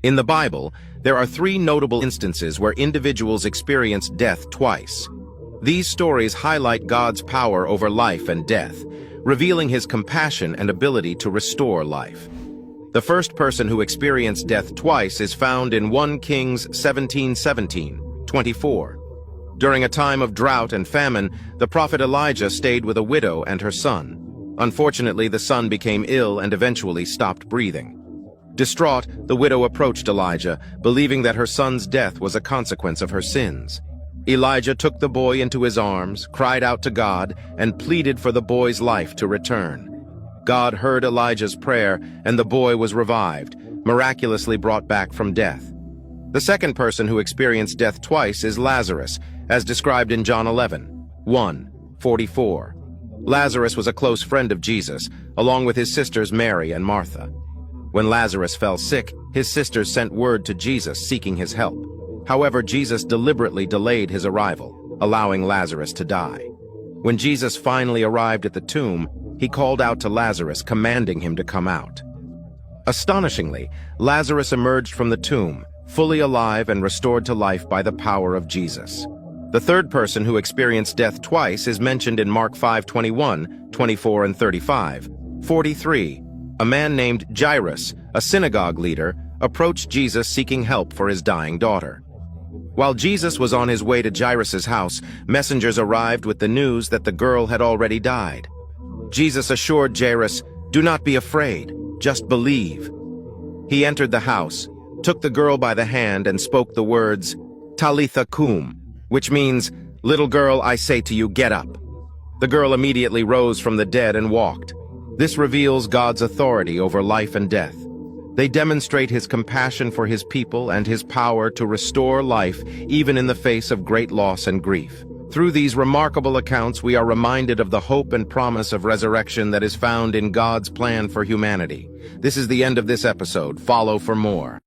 In the Bible, there are three notable instances where individuals experience death twice. These stories highlight God's power over life and death, revealing his compassion and ability to restore life. The first person who experienced death twice is found in 1 Kings 17:24. During a time of drought and famine, the prophet Elijah stayed with a widow and her son. Unfortunately, the son became ill and eventually stopped breathing. Distraught, the widow approached Elijah, believing that her son's death was a consequence of her sins. Elijah took the boy into his arms, cried out to God, and pleaded for the boy's life to return. God heard Elijah's prayer, and the boy was revived, miraculously brought back from death. The second person who experienced death twice is Lazarus, as described in John 11:1-44. Lazarus was a close friend of Jesus, along with his sisters Mary and Martha. When Lazarus fell sick, his sisters sent word to Jesus seeking his help. However, Jesus deliberately delayed his arrival, allowing Lazarus to die. When Jesus finally arrived at the tomb, he called out to Lazarus, commanding him to come out. Astonishingly, Lazarus emerged from the tomb, fully alive and restored to life by the power of Jesus. The third person who experienced death twice is mentioned in Mark 5:21-24 and 35:43. A man named Jairus, a synagogue leader, approached Jesus seeking help for his dying daughter. While Jesus was on his way to Jairus' house, messengers arrived with the news that the girl had already died. Jesus assured Jairus, "Do not be afraid, just believe." He entered the house, took the girl by the hand and spoke the words, "Talitha cum," which means, "Little girl, I say to you, get up." The girl immediately rose from the dead and walked. This reveals God's authority over life and death. They demonstrate his compassion for his people and his power to restore life even in the face of great loss and grief. Through these remarkable accounts, we are reminded of the hope and promise of resurrection that is found in God's plan for humanity. This is the end of this episode. Follow for more.